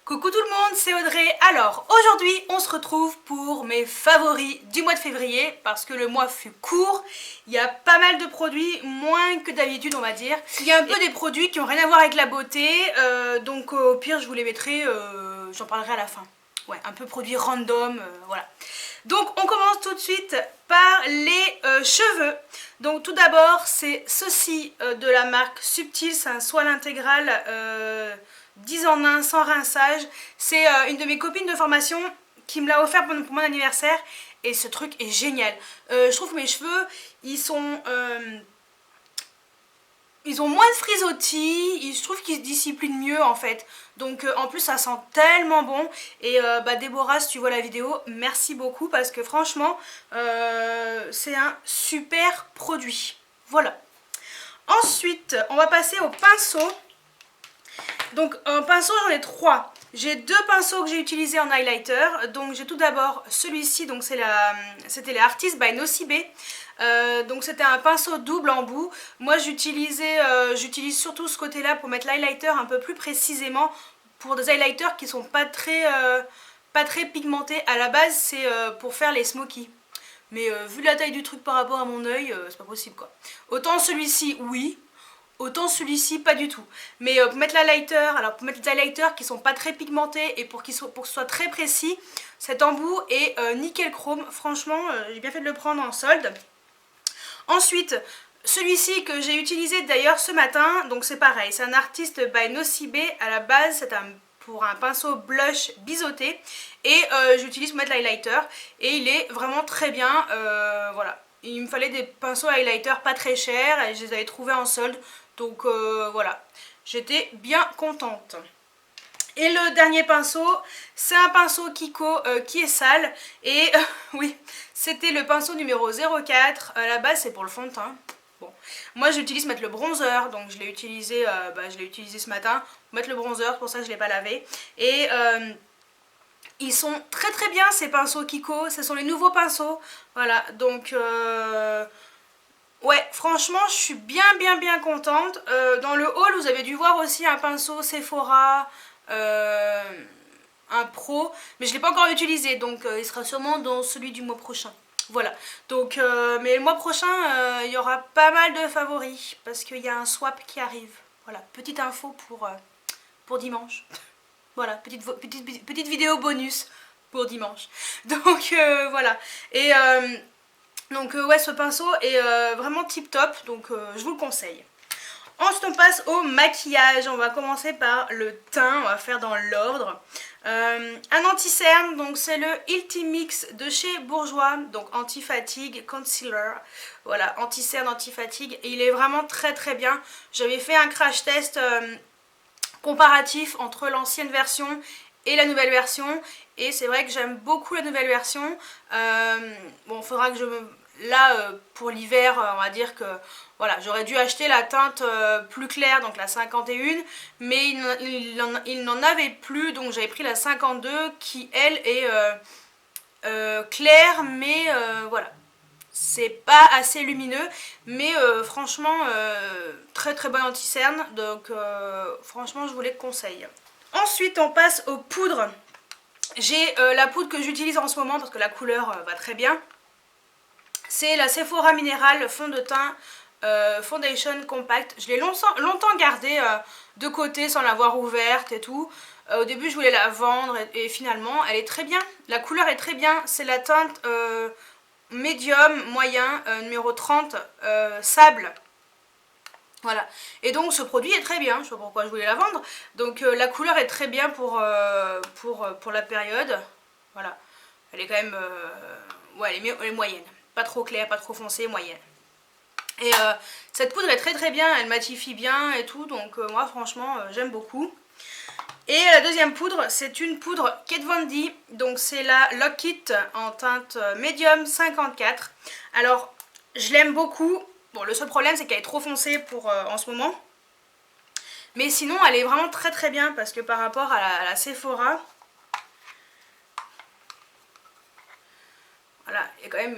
Coucou tout le monde, c'est Audrey. Alors aujourd'hui on se retrouve pour mes favoris du mois de février parce que le mois fut court. Il y a pas mal de produits, moins que d'habitude on va dire. Il y a un peu des produits qui ont rien à voir avec la beauté, donc au pire je vous les mettrai, j'en parlerai à la fin. Ouais, un peu produits random, voilà. Donc on commence tout de suite par les cheveux. Donc tout d'abord c'est ceci de la marque Subtil, c'est un soin intégral 10 en 1 sans rinçage. C'est une de mes copines de formation qui me l'a offert pour mon anniversaire et ce truc est génial. Je trouve que mes cheveux ils ont moins de frisottis, je trouve qu'ils se disciplinent mieux en fait. Donc en plus ça sent tellement bon. Et Déborah, si tu vois la vidéo, merci beaucoup parce que franchement c'est un super produit. Voilà. Ensuite on va passer au pinceau. Donc un pinceau j'en ai trois. J'ai deux pinceaux que j'ai utilisés en highlighter. Donc j'ai tout d'abord celui-ci, donc c'était les Artist by Nocibe. Donc c'était un pinceau double embout. Moi j'utilise surtout ce côté là pour mettre l'highlighter un peu plus précisément, pour des highlighters qui sont pas très pigmentés. À la base c'est pour faire les smokies. Mais vu la taille du truc par rapport à mon œil, c'est pas possible quoi. Autant celui-ci oui, autant celui-ci pas du tout. Mais pour mettre l'highlighter, alors pour mettre les highlighters qui sont pas très pigmentés et pour que ce soit très précis, cet embout est nickel chrome. Franchement j'ai bien fait de le prendre en solde. Ensuite celui-ci que j'ai utilisé d'ailleurs ce matin, donc c'est pareil, c'est un Artist by Nocibe. À la base c'est pour un pinceau blush biseauté et j'utilise pour mettre l'highlighter et il est vraiment très bien. Voilà, il me fallait des pinceaux highlighter pas très chers et je les avais trouvés en solde. Donc voilà, j'étais bien contente. Et le dernier pinceau, c'est un pinceau Kiko qui est sale. Et oui, c'était le pinceau numéro 04. À la base, c'est pour le fond de teint. Bon, moi j'utilise mettre le bronzer, donc je l'ai utilisé ce matin pour mettre le bronzer, c'est pour ça que je ne l'ai pas lavé. Et ils sont très très bien ces pinceaux Kiko, ce sont les nouveaux pinceaux. Voilà, donc ouais, franchement, je suis bien contente. Dans le haul, vous avez dû voir aussi un pinceau Sephora, un pro, mais je ne l'ai pas encore utilisé, donc il sera sûrement dans celui du mois prochain. Voilà, donc, mais le mois prochain, il y aura pas mal de favoris, parce qu'il y a un swap qui arrive. Voilà, petite info pour dimanche. Voilà, petite vidéo bonus pour dimanche. Donc, voilà. Et donc ouais, ce pinceau est vraiment tip top, donc je vous le conseille. Ensuite on passe au maquillage, on va commencer par le teint, on va faire dans l'ordre. Un anti-cerne, donc c'est le Ultimix de chez Bourjois, donc anti-fatigue, concealer, voilà, anti-cerne, anti-fatigue, et il est vraiment très très bien. J'avais fait un crash test comparatif entre l'ancienne version et la nouvelle version, et c'est vrai que j'aime beaucoup la nouvelle version. Bon, il faudra que là pour l'hiver, on va dire que voilà, j'aurais dû acheter la teinte plus claire, donc la 51, mais il n'en avait plus, donc j'avais pris la 52 qui elle est claire, mais voilà, c'est pas assez lumineux, mais franchement très très bon anti-cerne, donc franchement je vous les conseille. Ensuite on passe aux poudres. J'ai la poudre que j'utilise en ce moment parce que la couleur va très bien. C'est la Sephora Mineral fond de teint Foundation Compact. Je l'ai longtemps gardée de côté sans l'avoir ouverte et tout. Au début je voulais la vendre et finalement elle est très bien. La couleur est très bien. C'est la teinte médium moyen numéro 30 sable. Voilà, et donc ce produit est très bien, je sais pas pourquoi je voulais la vendre. Donc la couleur est très bien pour la période. Voilà, elle est quand même ouais, elle est moyenne, pas trop claire, pas trop foncée, moyenne. Et cette poudre est très très bien, elle matifie bien et tout, donc moi franchement j'aime beaucoup. Et la deuxième poudre, c'est une poudre Kat Von D, donc c'est la Lock It en teinte médium 54. Alors je l'aime beaucoup. Bon, le seul problème c'est qu'elle est trop foncée pour en ce moment. Mais sinon elle est vraiment très très bien parce que par rapport à la Sephora, voilà, il y a quand même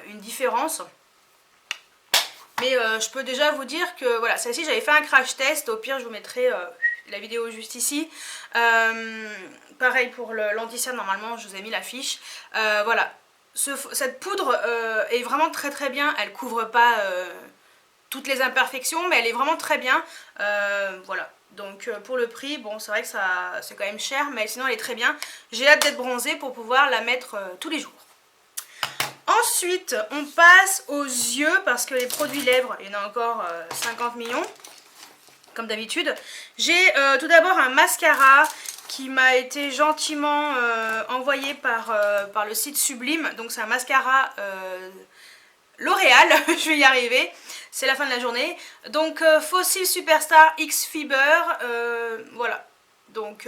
une différence. Mais je peux déjà vous dire que voilà, celle-ci j'avais fait un crash test, au pire je vous mettrai la vidéo juste ici. Pareil pour l'anti-cerne, normalement je vous ai mis l'affiche. Voilà, cette poudre est vraiment très très bien, elle couvre pas toutes les imperfections, mais elle est vraiment très bien. Voilà, donc pour le prix, bon c'est vrai que c'est quand même cher, mais sinon elle est très bien. J'ai hâte d'être bronzée pour pouvoir la mettre tous les jours. Ensuite, on passe aux yeux, parce que les produits lèvres, il y en a encore 50 millions, comme d'habitude. J'ai tout d'abord un mascara qui m'a été gentiment envoyé par le site Sublime. Donc c'est un mascara L'Oréal, je vais y arriver, c'est la fin de la journée. Donc Fossil Superstar X Fiber, voilà. Donc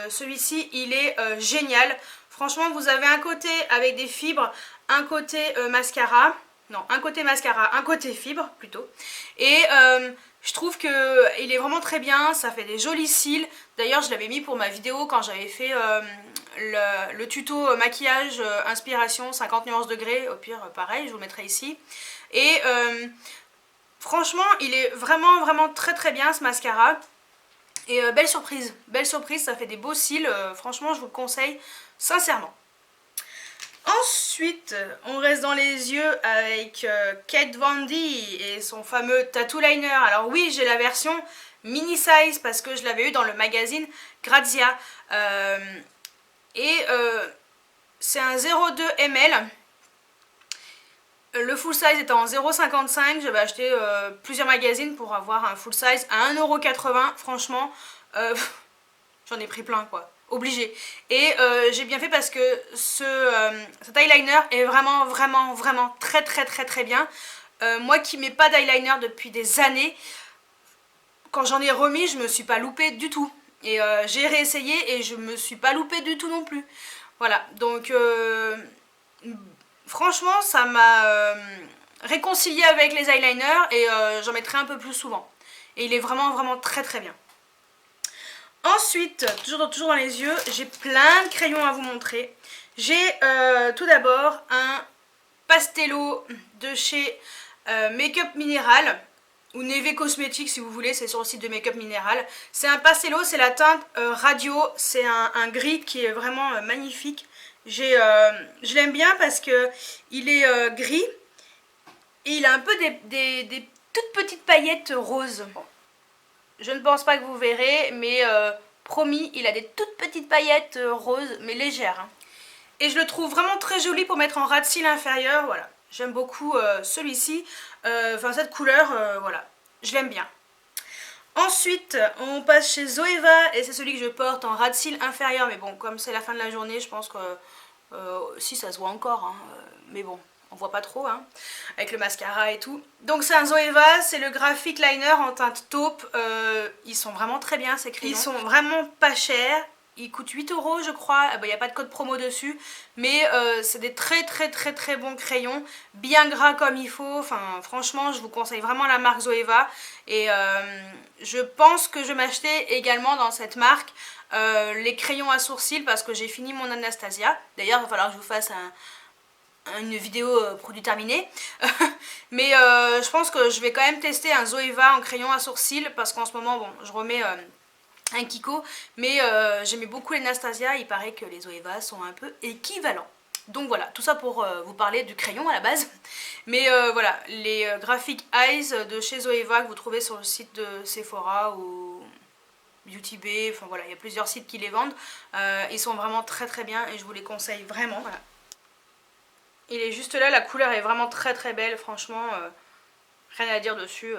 celui-ci, il est génial. Franchement, vous avez un côté avec des fibres, un côté mascara. Non, un côté mascara, un côté fibre plutôt. Et je trouve qu'il est vraiment très bien, ça fait des jolis cils. D'ailleurs, je l'avais mis pour ma vidéo quand j'avais fait le tuto maquillage inspiration 50 nuances degrés. Au pire, pareil, je vous le mettrai ici. Et franchement, il est vraiment vraiment très très bien ce mascara. Et belle surprise, ça fait des beaux cils. Franchement, je vous le conseille sincèrement. Ensuite, on reste dans les yeux avec Kat Von D et son fameux tattoo liner. Alors oui, j'ai la version mini size parce que je l'avais eu dans le magazine Grazia. C'est un 0,2 ml. Le full size est en 0,55. J'avais acheté plusieurs magazines pour avoir un full size à 1,80 €. Franchement, j'en ai pris plein quoi. Obligé. Et j'ai bien fait parce que cet eyeliner est vraiment vraiment vraiment très très très très bien. Moi qui mets pas d'eyeliner depuis des années, quand j'en ai remis, je me suis pas loupée du tout. Et j'ai réessayé et je me suis pas loupée du tout non plus. Voilà, donc franchement ça m'a réconciliée avec les eyeliners et j'en mettrai un peu plus souvent. Et il est vraiment vraiment très très bien. Ensuite, toujours dans les yeux, j'ai plein de crayons à vous montrer. J'ai tout d'abord un pastello de chez Make-up Mineral ou Neve Cosmetics si vous voulez, c'est sur le site de Make-up Mineral. C'est un pastello, c'est la teinte radio, c'est un gris qui est vraiment magnifique. Je l'aime bien parce que il est gris et il a un peu des toutes petites paillettes roses. Je ne pense pas que vous verrez, mais promis, il a des toutes petites paillettes roses, mais légères. Hein. Et je le trouve vraiment très joli pour mettre en ras de cils inférieur, voilà. J'aime beaucoup celui-ci, enfin cette couleur, voilà, je l'aime bien. Ensuite, on passe chez Zoeva, et c'est celui que je porte en ras de cils inférieur, mais bon, comme c'est la fin de la journée, je pense que si ça se voit encore, hein, mais bon. On voit pas trop, hein, avec le mascara et tout. Donc c'est un Zoeva, c'est le Graphic Liner en teinte taupe. Ils sont vraiment très bien ces crayons. Ils sont vraiment pas chers. Ils coûtent 8 € je crois. Il n'y a pas de code promo dessus. Mais c'est des très très très très bons crayons. Bien gras comme il faut. Enfin franchement je vous conseille vraiment la marque Zoeva. Et je pense que je vais m'acheter également dans cette marque les crayons à sourcils parce que j'ai fini mon Anastasia. D'ailleurs il va falloir que je vous fasse une vidéo produit terminé. Mais je pense que je vais quand même tester un Zoeva en crayon à sourcils parce qu'en ce moment bon je remets un Kiko, mais j'aimais beaucoup les Anastasia, il paraît que les Zoeva sont un peu équivalents. Donc voilà, tout ça pour vous parler du crayon à la base. Mais voilà, les Graphic Eyes de chez Zoeva que vous trouvez sur le site de Sephora ou Beauty Bay, enfin voilà, il y a plusieurs sites qui les vendent. Ils sont vraiment très très bien et je vous les conseille vraiment. Voilà. Il est juste là, la couleur est vraiment très très belle, franchement, rien à dire dessus,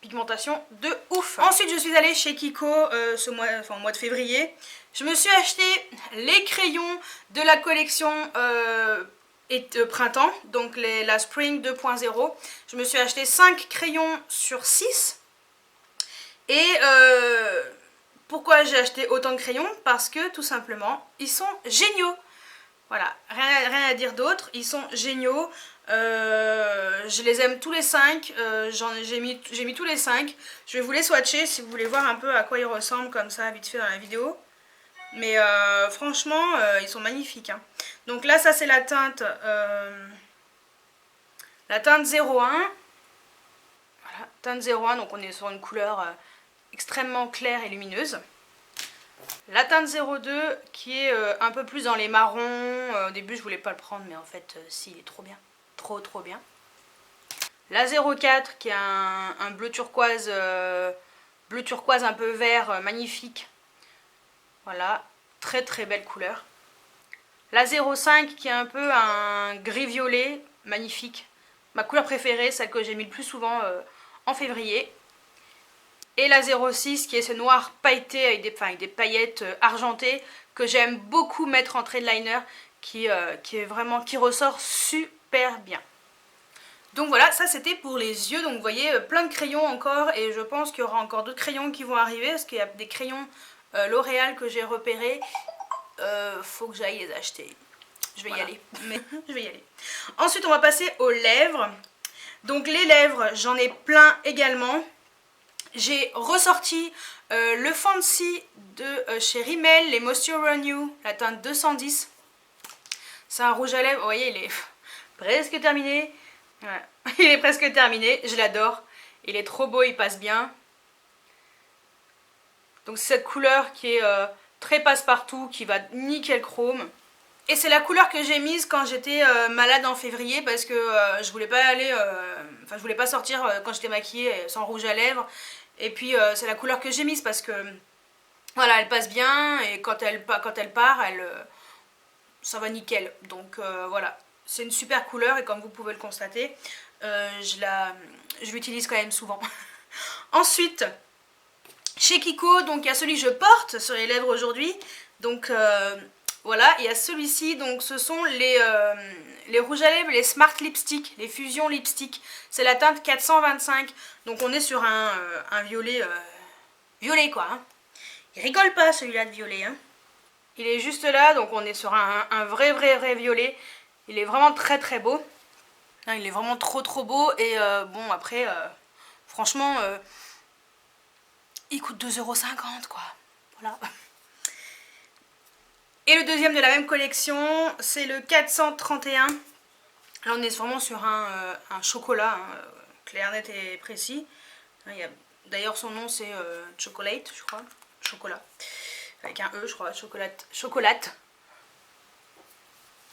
pigmentation de ouf. Ensuite je suis allée chez Kiko au mois de février, je me suis acheté les crayons de la collection printemps, donc la Spring 2.0, je me suis acheté 5 crayons sur 6, et pourquoi j'ai acheté autant de crayons? Parce que tout simplement, ils sont géniaux. Voilà, rien à dire d'autre, ils sont géniaux, je les aime tous les 5, j'ai mis tous les 5, je vais vous les swatcher si vous voulez voir un peu à quoi ils ressemblent comme ça vite fait dans la vidéo, mais franchement ils sont magnifiques. Hein. Donc là ça c'est la teinte 01, voilà, teinte 01, donc on est sur une couleur extrêmement claire et lumineuse. La teinte 02 qui est un peu plus dans les marrons. Au début je voulais pas le prendre mais en fait si, il est trop bien. Trop bien. La 04 qui est un bleu turquoise un peu vert, magnifique. Voilà, très belle couleur. La 05 qui est un peu un gris violet, magnifique. Ma couleur préférée, celle que j'ai mis le plus souvent en février. Et la 06 qui est ce noir pailleté avec des paillettes argentées que j'aime beaucoup mettre en trade liner qui ressort super bien. Donc voilà, ça c'était pour les yeux. Donc vous voyez plein de crayons encore et je pense qu'il y aura encore d'autres crayons qui vont arriver parce qu'il y a des crayons L'Oréal que j'ai repérés. Faut que j'aille les acheter. Je vais y aller. Mais je vais y aller. Ensuite on va passer aux lèvres. Donc les lèvres, j'en ai plein également. J'ai ressorti le Fancy de chez Rimmel, les Moisture Renew, la teinte 210. C'est un rouge à lèvres, vous voyez, il est presque terminé. Voilà. Il est presque terminé, je l'adore. Il est trop beau, il passe bien. Donc c'est cette couleur qui est très passe-partout, qui va nickel chrome. Et c'est la couleur que j'ai mise quand j'étais malade en février parce que je voulais pas aller, je voulais pas sortir quand j'étais maquillée sans rouge à lèvres. Et puis c'est la couleur que j'ai mise parce que voilà, elle passe bien et quand elle part, ça va nickel. Donc voilà, c'est une super couleur et comme vous pouvez le constater, je l'utilise quand même souvent. Ensuite, chez Kiko, donc il y a celui que je porte sur les lèvres aujourd'hui. Donc voilà, il y a celui-ci, donc ce sont les rouges à lèvres, les Smart Lipstick, les Fusion Lipstick. C'est la teinte 425, donc on est sur un violet, violet quoi. Hein. Il rigole pas celui-là de violet. Hein. Il est juste là, donc on est sur un vrai violet. Il est vraiment très beau. Là, il est vraiment trop beau et bon après, franchement, il coûte 2,50 € quoi. Voilà. Et le deuxième de la même collection, c'est le 431. Là, on est vraiment sur un chocolat, hein, clair, net et précis. D'ailleurs, son nom, c'est Chocolate, je crois. Chocolat. Avec un E, je crois. Chocolate.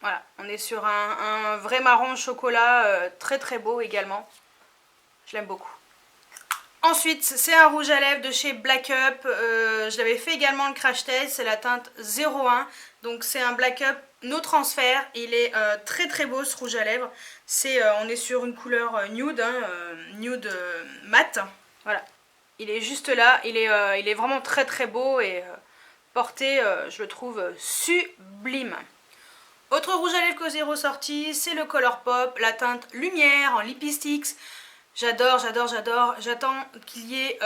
Voilà, on est sur un vrai marron chocolat, très beau également. Je l'aime beaucoup. Ensuite, c'est un rouge à lèvres de chez Black Up. Je l'avais fait également le crash test. C'est la teinte 01. Donc c'est un Black Up no transfert. Il est très beau ce rouge à lèvres. On est sur une couleur nude, hein, nude mat. Voilà. Il est juste là. Il est vraiment très beau et porté, je le trouve sublime. Autre rouge à lèvres que j'ai ressorti, c'est le Colourpop, la teinte lumière en Lippistix. J'adore. J'attends qu'il y ait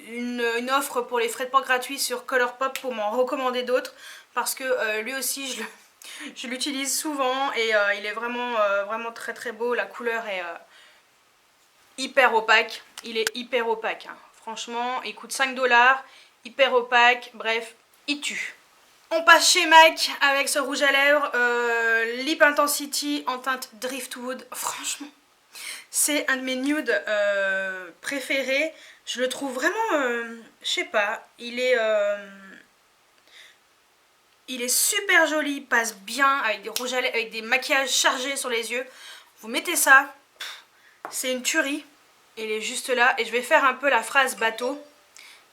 une offre pour les frais de port gratuits sur Colourpop pour m'en recommander d'autres. Parce que lui aussi, je l'utilise souvent et il est vraiment très beau. La couleur est hyper opaque. Il est hyper opaque. Hein. Franchement, il coûte 5 $. Hyper opaque. Bref, il tue. On passe chez MAC avec ce rouge à lèvres. Lip Intensity en teinte Driftwood. Franchement. C'est un de mes nudes préférés. Je le trouve vraiment, je sais pas, il est super joli, il passe bien avec des rouges à lèvres, avec des maquillages chargés sur les yeux. Vous mettez ça, c'est une tuerie. Il est juste là et je vais faire un peu la phrase bateau.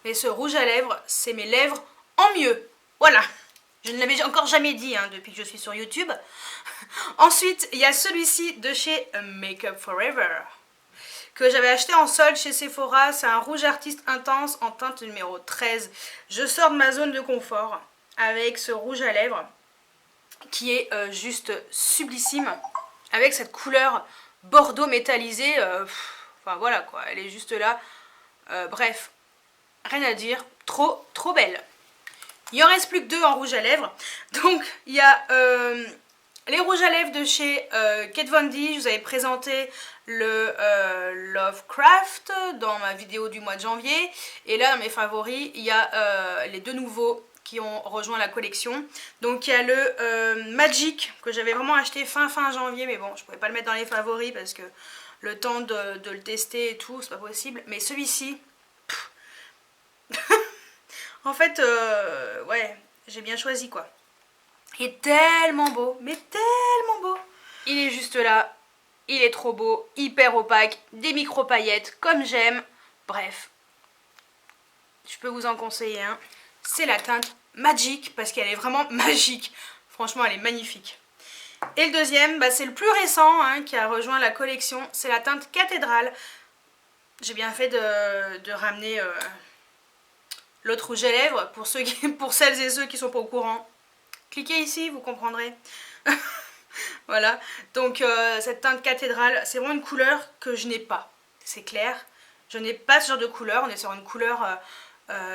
Mais ce rouge à lèvres, c'est mes lèvres en mieux. Voilà. Je ne l'avais encore jamais dit hein, depuis que je suis sur YouTube. Ensuite, il y a celui-ci de chez Make Up Forever que j'avais acheté en solde chez Sephora. C'est un rouge artiste intense en teinte numéro 13. Je sors de ma zone de confort avec ce rouge à lèvres qui est juste sublissime avec cette couleur bordeaux métallisé. Enfin voilà quoi, elle est juste là. Bref, rien à dire. Trop belle. Il en reste plus que 2 en rouge à lèvres. Donc il y a les rouges à lèvres de chez Kat Von D. Je vous avais présenté le Lovecraft dans ma vidéo du mois de janvier. Et là dans mes favoris, il y a les 2 nouveaux qui ont rejoint la collection. Donc il y a le Magic que j'avais vraiment acheté fin janvier. Mais bon, je ne pouvais pas le mettre dans les favoris parce que le temps de le tester et tout, c'est pas possible. Mais celui-ci... En fait, ouais, j'ai bien choisi quoi. Il est tellement beau, mais tellement beau. Il est juste là, il est trop beau, hyper opaque, des micro-paillettes comme j'aime. Bref, je peux vous en conseiller un. C'est la teinte Magic, parce qu'elle est vraiment magique. Franchement, elle est magnifique. Et le deuxième, bah, c'est le plus récent hein, qui a rejoint la collection. C'est la teinte Cathédrale. J'ai bien fait de ramener l'autre rouge à lèvres pour celles et ceux qui sont pas au courant. Cliquez ici, vous comprendrez. Voilà, donc cette teinte Cathédrale, c'est vraiment une couleur que je n'ai pas, c'est clair. Je n'ai pas ce genre de couleur, on est sur une couleur,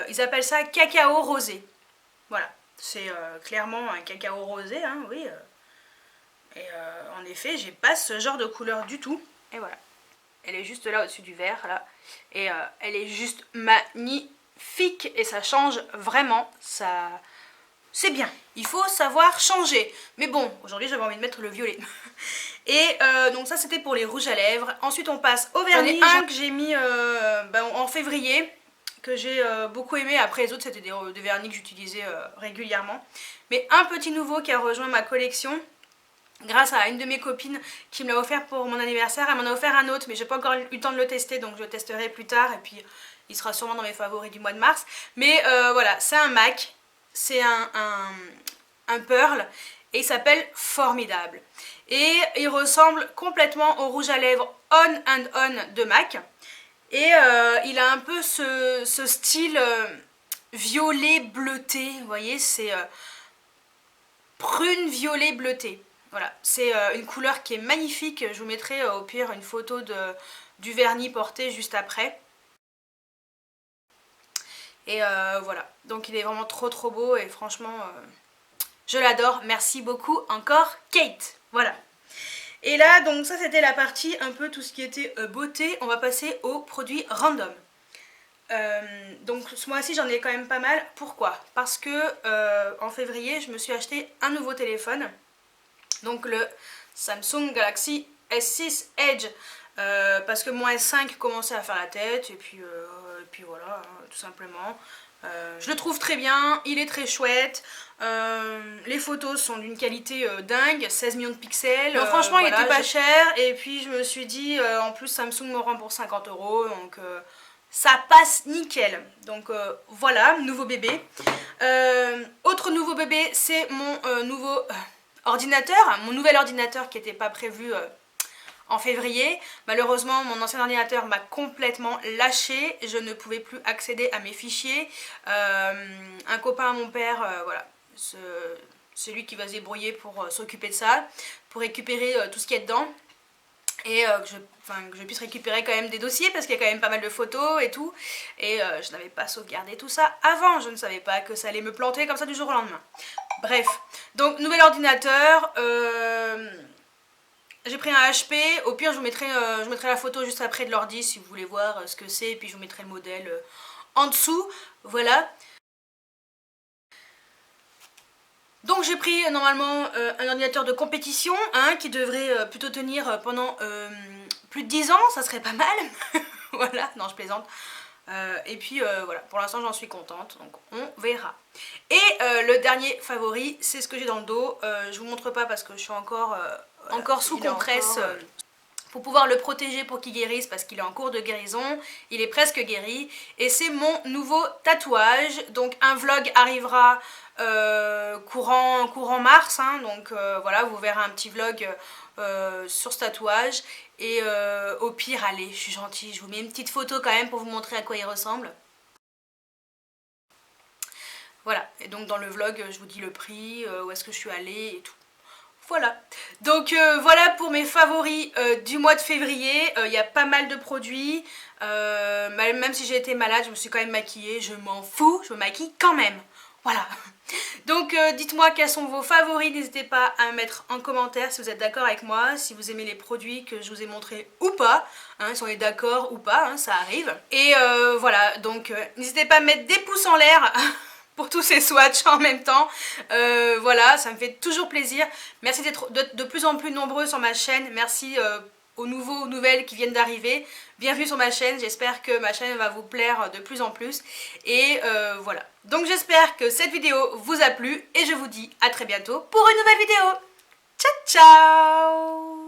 ils appellent ça cacao rosé. Voilà, c'est clairement un cacao rosé, hein, oui. Et en effet, j'ai pas ce genre de couleur du tout. Et voilà, elle est juste là au-dessus du verre, là. Et elle est juste magnifique et ça change vraiment, ça... C'est bien, il faut savoir changer. Mais bon, aujourd'hui j'avais envie de mettre le violet. Et donc ça c'était pour les rouges à lèvres. Ensuite on passe au vernis. J'en ai un que j'ai mis en février, que j'ai beaucoup aimé. Après les autres c'était des vernis que j'utilisais régulièrement. Mais un petit nouveau qui a rejoint ma collection, grâce à une de mes copines qui me l'a offert pour mon anniversaire. Elle m'en a offert un autre mais j'ai pas encore eu le temps de le tester, donc je le testerai plus tard. Et puis il sera sûrement dans mes favoris du mois de mars. Mais voilà, c'est un MAC. C'est un pearl et il s'appelle Formidable. Et il ressemble complètement au rouge à lèvres On and On de MAC. Et il a un peu ce style violet bleuté, vous voyez, c'est prune violet bleuté. Voilà, c'est une couleur qui est magnifique. Je vous mettrai au pire une photo du vernis porté juste après. Et voilà, donc il est vraiment trop beau et franchement, je l'adore. Merci beaucoup encore Kate. Voilà. Et là, donc ça c'était la partie un peu tout ce qui était beauté. On va passer aux produits random. Donc ce mois-ci j'en ai quand même pas mal. Pourquoi? Parce que en février je me suis acheté un nouveau téléphone. Donc le Samsung Galaxy S6 Edge. Parce que mon S5 commençait à faire la tête et puis voilà, hein, tout simplement. Je le trouve très bien, il est très chouette, les photos sont d'une qualité dingue, 16 millions de pixels. Donc franchement voilà, il était pas cher et puis je me suis dit en plus Samsung me rembourse 50 €, donc ça passe nickel. Donc voilà, nouveau bébé. Autre nouveau bébé, c'est mon nouveau ordinateur, mon nouvel ordinateur qui n'était pas prévu en février. Malheureusement mon ancien ordinateur m'a complètement lâché, je ne pouvais plus accéder à mes fichiers. Un copain à mon père, voilà, c'est lui qui va se débrouiller pour s'occuper de ça, pour récupérer tout ce qu'il y a dedans. Et que je puisse récupérer quand même des dossiers parce qu'il y a quand même pas mal de photos et tout. Et je n'avais pas sauvegardé tout ça avant, je ne savais pas que ça allait me planter comme ça du jour au lendemain. Bref, donc nouvel ordinateur, j'ai pris un HP, au pire je vous mettrai la photo juste après de l'ordi si vous voulez voir ce que c'est, et puis je vous mettrai le modèle en dessous, voilà. Donc j'ai pris normalement un ordinateur de compétition hein, qui devrait plutôt tenir pendant plus de 10 ans, ça serait pas mal. Voilà, non je plaisante. Et puis voilà, pour l'instant j'en suis contente, donc on verra. Et le dernier favori, c'est ce que j'ai dans le dos. Je vous montre pas parce que je suis encore sous compresse. Pour pouvoir le protéger pour qu'il guérisse parce qu'il est en cours de guérison, il est presque guéri. Et c'est mon nouveau tatouage, donc un vlog arrivera courant mars, hein, donc voilà, vous verrez un petit vlog sur ce tatouage. Et au pire, allez, je suis gentille, je vous mets une petite photo quand même pour vous montrer à quoi il ressemble. Voilà, et donc dans le vlog, je vous dis le prix, où est-ce que je suis allée et tout. Voilà, donc voilà pour mes favoris du mois de février. Il y a pas mal de produits, même si j'ai été malade, je me suis quand même maquillée, je m'en fous, je me maquille quand même. Voilà, donc dites-moi quels sont vos favoris, n'hésitez pas à me mettre en commentaire si vous êtes d'accord avec moi, si vous aimez les produits que je vous ai montrés ou pas, hein, si on est d'accord ou pas, hein, ça arrive. Et voilà, donc n'hésitez pas à mettre des pouces en l'air pour tous ces swatchs en même temps. Voilà, ça me fait toujours plaisir. Merci d'être de plus en plus nombreux sur ma chaîne. Merci aux nouvelles qui viennent d'arriver. Bienvenue sur ma chaîne, j'espère que ma chaîne va vous plaire de plus en plus. Et voilà. Donc j'espère que cette vidéo vous a plu et je vous dis à très bientôt pour une nouvelle vidéo. Ciao ciao!